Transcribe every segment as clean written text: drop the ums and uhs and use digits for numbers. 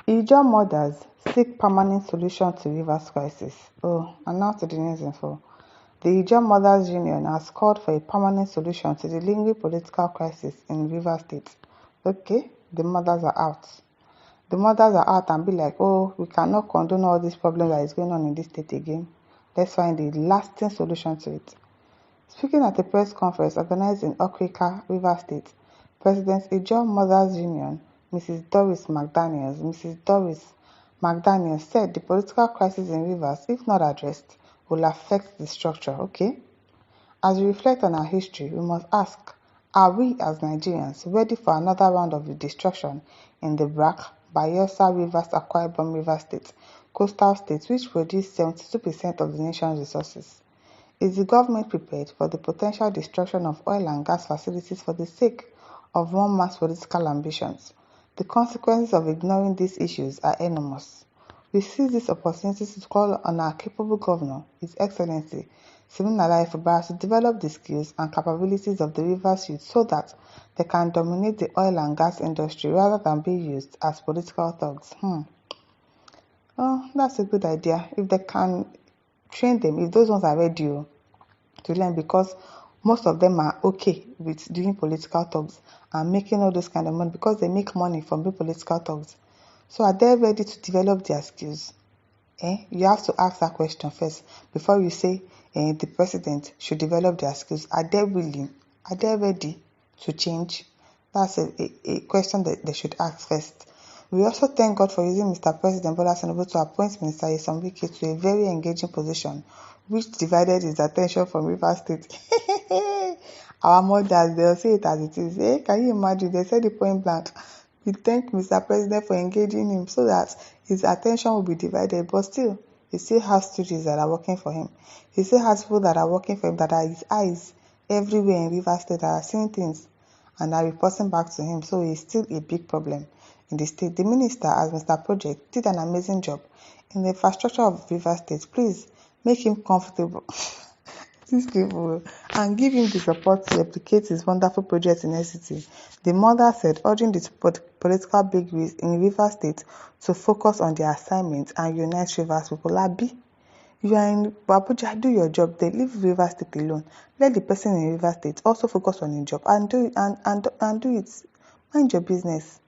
Ijaw mothers seek permanent solution to Rivers crisis. Oh, and now to the news info. The Ijaw Mothers Union has called for a permanent solution to the lingering political crisis in Rivers State. Okay, the mothers are out. The mothers are out and be like, oh, we cannot condone all these problems that is going on in this state again. Let's find a lasting solution to it. Speaking at a press conference organized in Okrika, Rivers State, President Ijaw Mothers Union, Mrs. Doris McDaniels said the political crisis in Rivers, if not addressed, will affect the structure. Okay? As we reflect on our history, we must ask, are we as Nigerians ready for another round of destruction in the BRAC, Bayelsa Rivers, Akwa Ibom Rivers State, coastal states which produce 72% of the nation's resources? Is the government prepared for the potential destruction of oil and gas facilities for the sake of one man's political ambitions? The consequences of ignoring these issues are enormous. We seize this opportunity to call on our capable governor, His Excellency Siminalayi Fubara, to develop the skills and capabilities of the Rivers youth so that they can dominate the oil and gas industry rather than be used as political thugs. Oh, that's a good idea. If they can train them, if those ones are ready to learn, because most of them are okay with doing political talks and making all those kind of money because they make money from being political talks. So are they ready to develop their skills? You have to ask that question first before you say the president should develop their skills. Are they willing? Are they ready to change? That's a question that they should ask first. We also thank God for using Mr. President Bola Tinubu to appoint Minister Wike to a very engaging position, which divided his attention from Rivers State. Our mothers, they'll say it as it is. Can you imagine? They said it point blank. We thank Mr. President for engaging him so that his attention will be divided, but still, he still has studios that are working for him. He still has people that are working for him, that are his eyes everywhere in Rivers State, that are seeing things and are reporting back to him. So he's still a big problem in the state. The minister, as Mr. Project, did an amazing job in the infrastructure of Rivers State. Please make him comfortable. These people, and give him the support to replicate his wonderful project in SCT. The mother said, urging the political bigwigs in Rivers State to focus on their assignments and unite Rivers people. Abi, you are in Abuja, do your job. They leave Rivers State alone. Let the person in Rivers State also focus on his job and do it. Mind your business.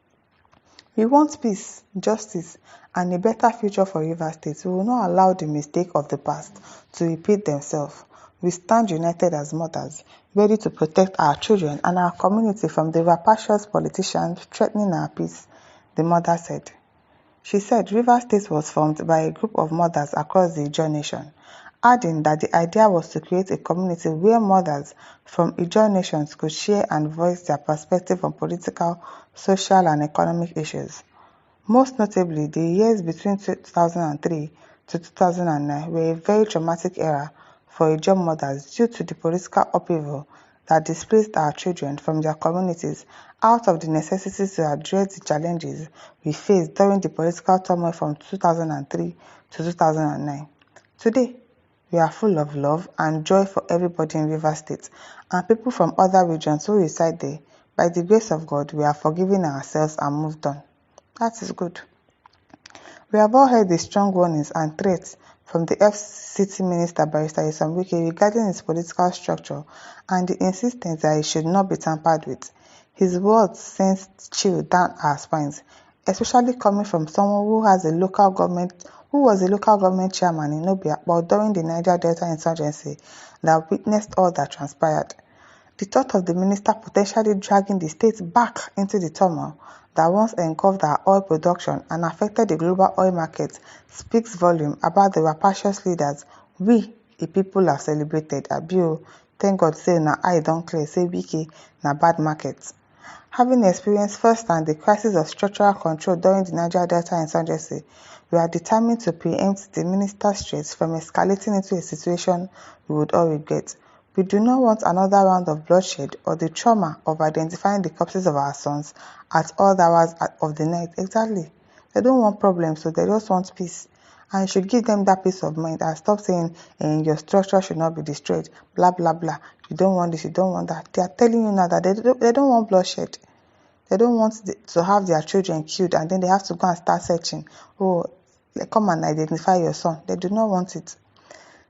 We want peace, justice, and a better future for Rivers State. We will not allow the mistake of the past to repeat themselves. We stand united as mothers, ready to protect our children and our community from the rapacious politicians threatening our peace, the mother said. She said Rivers State was formed by a group of mothers across the Ijaw nation, adding that the idea was to create a community where mothers from Ijaw nations could share and voice their perspective on political, social, and economic issues. Most notably, the years between 2003 to 2009 were a very traumatic era for Ijaw mothers due to the political upheaval that displaced our children from their communities out of the necessity to address the challenges we faced during the political turmoil from 2003 to 2009. Today, we are full of love and joy for everybody in Rivers State and people from other regions who reside there. By the grace of God, we are forgiving ourselves and moved on. That is good. We have all heard the strong warnings and threats from the FCT Minister Barrister Wike regarding his political structure and the insistence that it should not be tampered with. His words sent chill down our spines, especially coming from someone who was a local government chairman in Obiakpor during the Niger Delta insurgency that witnessed all that transpired. The thought of the minister potentially dragging the state back into the turmoil that once engulfed our oil production and affected the global oil market speaks volume about the rapacious leaders we, the people, have celebrated. Abio, thank God say na eye don clear say Wike na bad market. Having experienced firsthand the crisis of structural control during the Niger Delta insurgency, we are determined to preempt the minister's threats from escalating into a situation we would all regret. We do not want another round of bloodshed or the trauma of identifying the corpses of our sons at all hours of the night. Exactly. They don't want problems, so they just want peace. And you should give them that peace of mind and stop saying your structure should not be destroyed, blah, blah, blah. You don't want this, you don't want that. They are telling you now that they don't want bloodshed. They don't want to have their children killed and then they have to go and start searching. Oh, come and identify your son. They do not want it.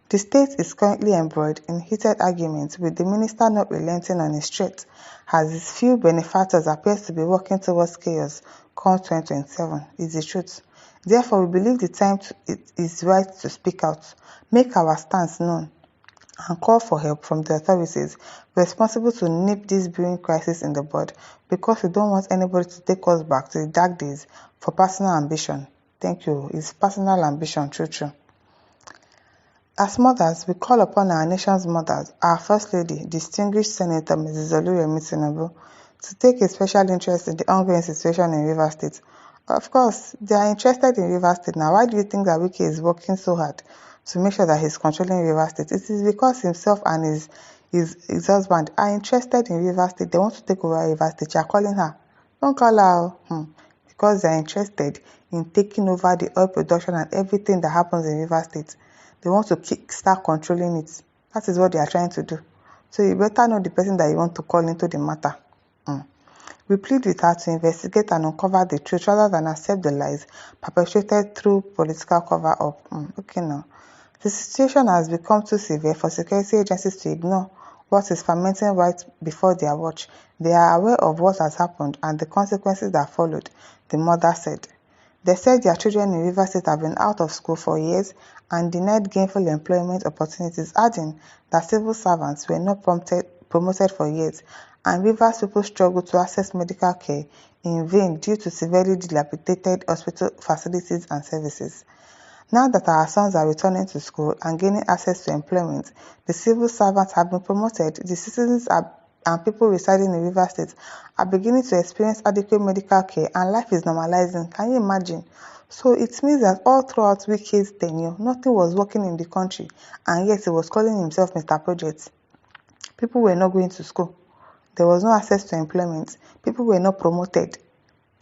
The state is currently embroiled in heated arguments, with the minister not relenting on his threat, as his few benefactors appear to be working towards chaos come 2027. Is the truth. Therefore, we believe the time it is right to speak out, make our stance known, and call for help from the authorities responsible to nip this brewing crisis in the bud, because we don't want anybody to take us back to the dark days for personal ambition. Thank you. It's personal ambition, true. As mothers, we call upon our nation's mothers, our First Lady, distinguished Senator Mrs. Oluremi Tinubu, to take a special interest in the ongoing situation in Rivers State. Of course, they are interested in Rivers State now. Why do you think that Wike is working so hard to make sure that he's controlling Rivers State? It is because himself and his husband are interested in Rivers State. They want to take over Rivers State. You are calling her. Don't call her. Because they are interested in taking over the oil production and everything that happens in Rivers State. They want to start controlling it. That is what they are trying to do. So you better know the person that you want to call into the matter. We plead with her to investigate and uncover the truth rather than accept the lies perpetrated through political cover-up. Okay now. The situation has become too severe for security agencies to ignore what is fermenting right before their watch. They are aware of what has happened and the consequences that followed, the mother said. They said their children in Rivers State have been out of school for years and denied gainful employment opportunities, adding that civil servants were not promoted for years, and Rivers people struggle to access medical care in vain due to severely dilapidated hospital facilities and services. Now that our sons are returning to school and gaining access to employment, the civil servants have been promoted, the citizens and people residing in Rivers State are beginning to experience adequate medical care, and life is normalizing. Can you imagine? So it means that all throughout Wike's tenure, nothing was working in the country, and yet he was calling himself Mr. Project. People were not going to school. There was no access to employment. People were not promoted.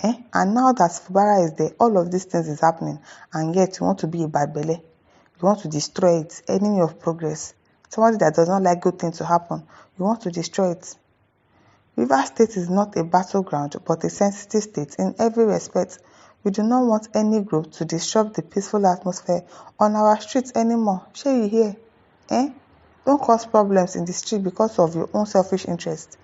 And now that Fubara is there, all of these things is happening, and yet you want to be a bad belly. You want to destroy it, enemy of progress. Somebody that does not like good things to happen, you want to destroy it. Rivers State is not a battleground, but a sensitive state in every respect. We do not want any group to disrupt the peaceful atmosphere on our streets anymore. Shey you hear? Don't cause problems in the street because of your own selfish interest.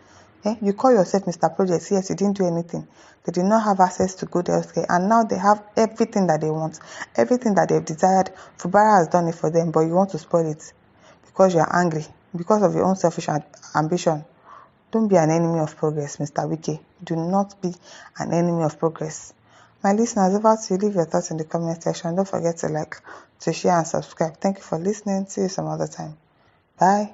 You call yourself Mr. Project, yes, you didn't do anything. They did not have access to good healthcare, and now they have everything that they want, everything that they've desired. Fubara has done it for them, but you want to spoil it because you are angry, because of your own selfish ambition. Don't be an enemy of progress, Mr. Wike. Do not be an enemy of progress. My listeners, over to you. Leave your thoughts in the comment section. Don't forget to like, to share, and subscribe. Thank you for listening. See you some other time. Bye.